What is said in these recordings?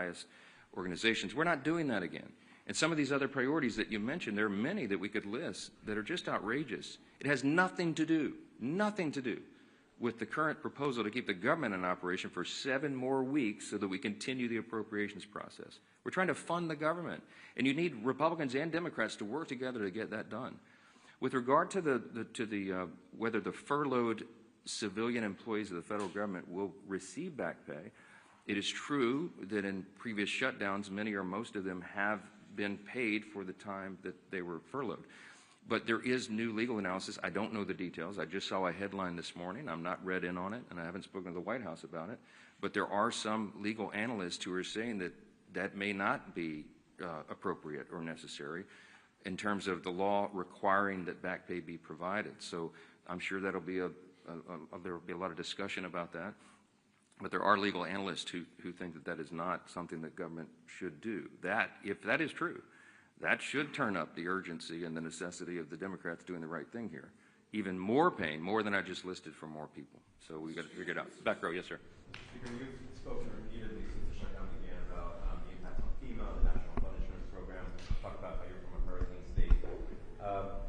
highest organizations. We're not doing that again. And some of these other priorities that you mentioned, there are many that we could list that are just outrageous. It has nothing to do with the current proposal to keep the government in operation for 7 more weeks so that we continue the appropriations process. We're trying to fund the government, and you need Republicans and Democrats to work together to get that done. With regard to whether the furloughed civilian employees of the federal government will receive back pay, it is true that in previous shutdowns, many or most of them have been paid for the time that they were furloughed. But there is new legal analysis. I don't know the details. I just saw a headline this morning. I'm not read in on it, and I haven't spoken to the White House about it. But there are some legal analysts who are saying that that may not be appropriate or necessary in terms of the law requiring that back pay be provided. So I'm sure that'll be there will be a lot of discussion about that. But there are legal analysts who think that that is not something that government should do. That, if that is true, that should turn up the urgency and the necessity of the Democrats doing the right thing here. Even more pain, more than I just listed for more people. So we got to figure it out. Back row, yes, sir. Speaker, you've spoken repeatedly since the shutdown began about the impact on FEMA, the National Flood Insurance Program. Talk about how you're from a hurricane state.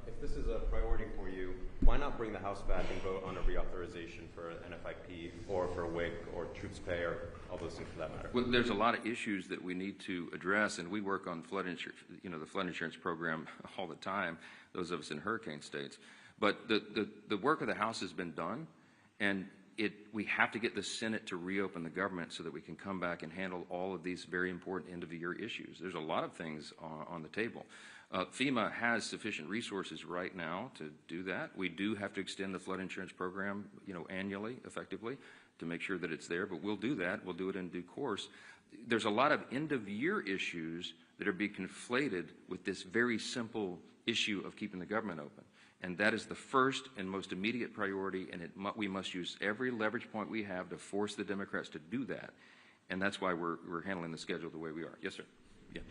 If this is a priority for you, why not bring the House back and vote on a reauthorization for NFIP or for WIC or troops pay or all those things for that matter? Well, there's a lot of issues that we need to address, and we work on flood insurance, the flood insurance program all the time, those of us in hurricane states. But the work of the House has been done, and we have to get the Senate to reopen the government so that we can come back and handle all of these very important end-of-the-year issues. There's a lot of things on the table. FEMA has sufficient resources right now to do that. We do have to extend the flood insurance program, annually, effectively, to make sure that it's there. But we'll do that. We'll do it in due course. There's a lot of end-of-year issues that are being conflated with this very simple issue of keeping the government open. And that is the first and most immediate priority, and we must use every leverage point we have to force the Democrats to do that. And that's why we're handling the schedule the way we are. Yes, sir. Yeah.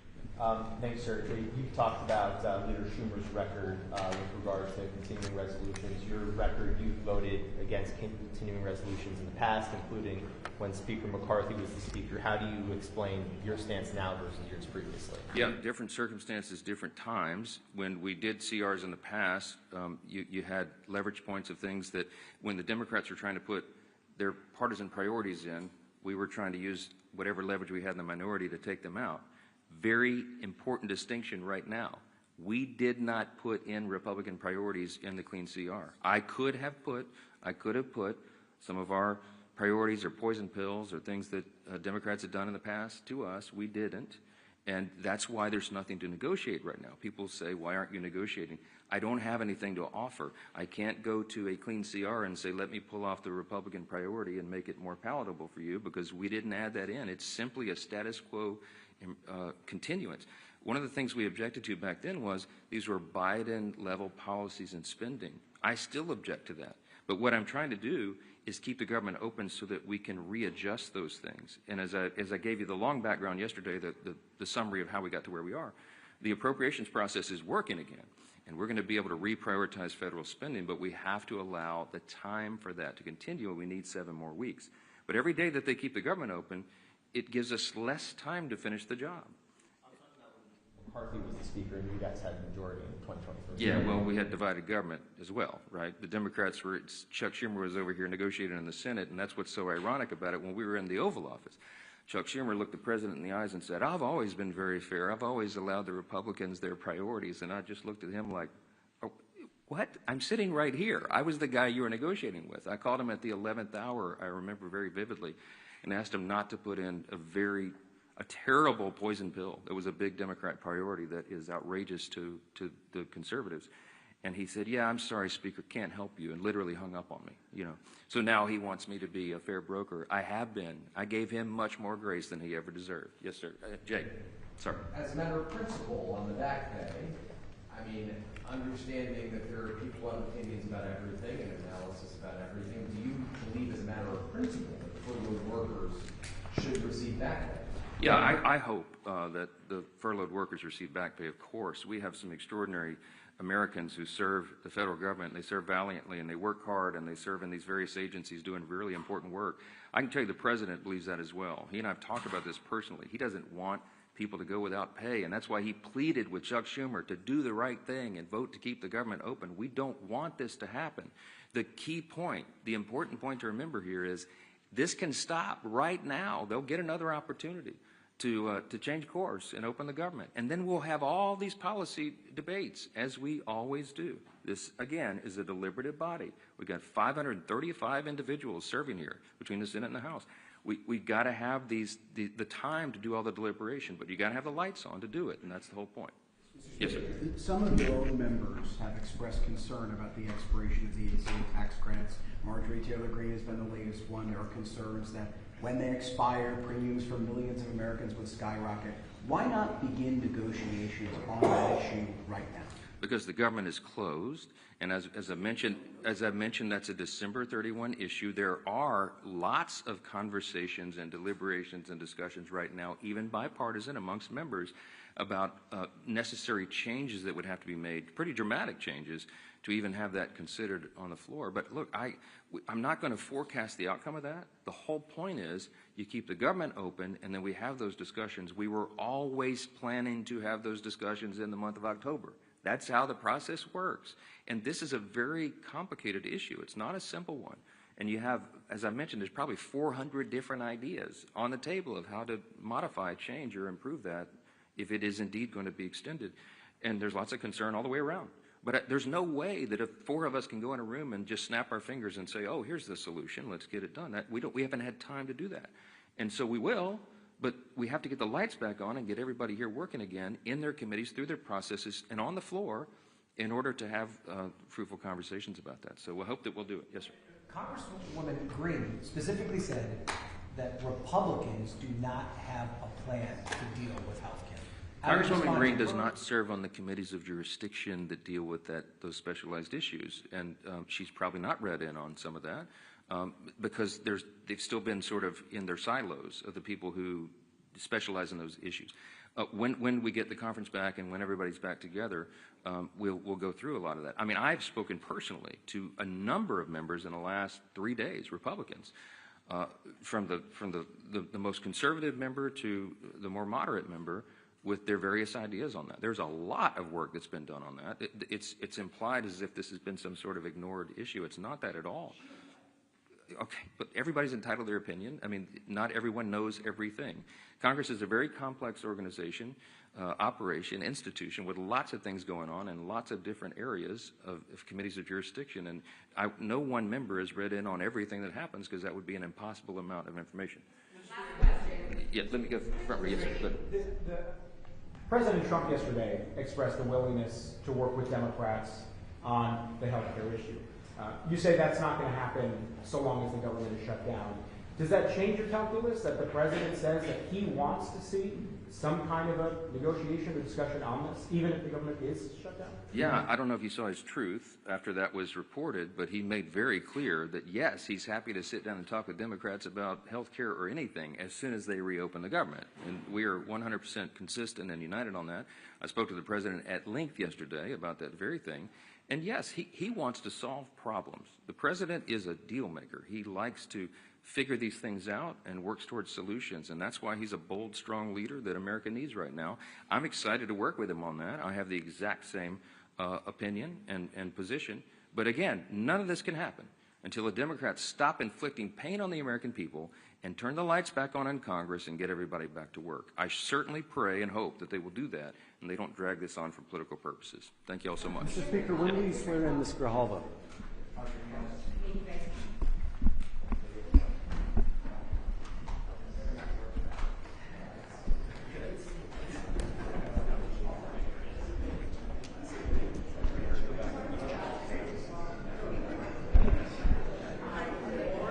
Thanks, sir. You've talked about Leader Schumer's record with regards to continuing resolutions. Your record, you've voted against continuing resolutions in the past, including when Speaker McCarthy was the Speaker. How do you explain your stance now versus yours previously? Yeah, different circumstances, different times. When we did CRs in the past, you had leverage points of things that when the Democrats were trying to put their partisan priorities in, we were trying to use whatever leverage we had in the minority to take them out. Very important distinction right now. We did not put in Republican priorities in the clean CR. I could have put some of our priorities or poison pills or things that Democrats had done in the past to us. We didn't. And that's why there's nothing to negotiate right now. People say, why aren't you negotiating? I don't have anything to offer. I can't go to a clean CR and say, let me pull off the Republican priority and make it more palatable for you, because we didn't add that in. It's simply a status quo continuance. One of the things we objected to back then was these were Biden-level policies and spending. I still object to that. But what I'm trying to do is keep the government open so that we can readjust those things. And as I gave you the long background yesterday, the summary of how we got to where we are, the appropriations process is working again. And we're going to be able to reprioritize federal spending, but we have to allow the time for that to continue, and we need 7 more weeks. But every day that they keep the government open, it gives us less time to finish the job. I'm talking about when McCarthy was the Speaker and you guys had the majority in 2023. Yeah, well, we had divided government as well, right? The Democrats were, Chuck Schumer was over here negotiating in the Senate, and that's what's so ironic about it. When we were in the Oval Office, Chuck Schumer looked the president in the eyes and said, I've always been very fair. I've always allowed the Republicans their priorities. And I just looked at him like, oh, what? I'm sitting right here. I was the guy you were negotiating with. I called him at the 11th hour, I remember very vividly, and asked him not to put in a terrible poison pill that was a big Democrat priority that is outrageous to the conservatives. And he said, yeah, I'm sorry, Speaker, can't help you, and literally hung up on me, So now he wants me to be a fair broker. I have been. I gave him much more grace than he ever deserved. Yes, sir. Jake, sorry. As a matter of principle on the back pay, I mean, understanding that there are people who have opinions about everything and analysis about everything, do you believe as a matter of principle that furloughed workers should receive back pay? Yeah, I hope that the furloughed workers receive back pay, of course. We have some extraordinary Americans who serve the federal government, and they serve valiantly, and they work hard, and they serve in these various agencies doing really important work. I can tell you the president believes that as well. He and I have talked about this personally. He doesn't want people to go without pay, and that's why he pleaded with Chuck Schumer to do the right thing and vote to keep the government open. We don't want this to happen. The key point, the important point to remember here is this can stop right now. They'll get another opportunity to change course and open the government. And then we'll have all these policy debates, as we always do. This, again, is a deliberative body. We've got 535 individuals serving here between the Senate and the House. We've got to have the time to do all the deliberation, but you got to have the lights on to do it, and that's the whole point. Yes, sir. Some of your own members have expressed concern about the expiration of the ACA tax credits. Marjorie Taylor Greene has been the latest one. There are concerns that when they expire, premiums for millions of Americans would skyrocket. Why not begin negotiations on that issue right now? Because the government is closed, and as I mentioned, that's a December 31 issue. There are lots of conversations and deliberations and discussions right now, even bipartisan amongst members, about necessary changes that would have to be made, pretty dramatic changes, to even have that considered on the floor. But look, I'm not going to forecast the outcome of that. The whole point is you keep the government open, and then we have those discussions. We were always planning to have those discussions in the month of October. That's how the process works. And this is a very complicated issue. It's not a simple one. And you have, as I mentioned, there's probably 400 different ideas on the table of how to modify, change, or improve that if it is indeed going to be extended. And there's lots of concern all the way around. But there's no way that if four of us can go in a room and just snap our fingers and say, oh, here's the solution, let's get it done. We haven't had time to do that. And so we will, but we have to get the lights back on and get everybody here working again in their committees, through their processes, and on the floor in order to have fruitful conversations about that. So we'll hope that we'll do it. Yes, sir. Congresswoman Greene specifically said that Republicans do not have a plan to deal with health care. Congresswoman Greene does not serve on the committees of jurisdiction that deal with those specialized issues, and she's probably not read in on some of that because they've still been sort of in their silos of the people who specialize in those issues. When we get the conference back and when everybody's back together, we'll go through a lot of that. I mean, I've spoken personally to a number of members in the last 3 days, Republicans, from the most conservative member to the more moderate member, with their various ideas on that. There's a lot of work that's been done on that. It's implied as if this has been some sort of ignored issue. It's not that at all. Okay, but everybody's entitled to their opinion. I mean, not everyone knows everything. Congress is a very complex organization, operation, institution with lots of things going on and lots of different areas of committees of jurisdiction. And no one member has read in on everything that happens because that would be an impossible amount of information. Yeah, let me go front. Yes, sir. President Trump yesterday expressed a willingness to work with Democrats on the health care issue. You say that's not going to happen so long as the government is shut down. Does that change your calculus that the president says that he wants to see some kind of a negotiation or discussion on this, even if the government is shut down? Yeah, I don't know if you saw his truth after that was reported, but he made very clear that, yes, he's happy to sit down and talk with Democrats about health care or anything as soon as they reopen the government. And we are 100% consistent and united on that. I spoke to the president at length yesterday about that very thing. And yes, he wants to solve problems. The president is a deal maker. He likes to figure these things out and works towards solutions, and that's why he's a bold, strong leader that America needs right now. I'm excited to work with him on that. I have the exact same opinion and position. But again, none of this can happen until the Democrats stop inflicting pain on the American people and turn the lights back on in Congress and get everybody back to work. I certainly pray and hope that they will do that and they don't drag this on for political purposes. Thank you all so much. Mr. Speaker, when will you swear in Ms. Grijalva?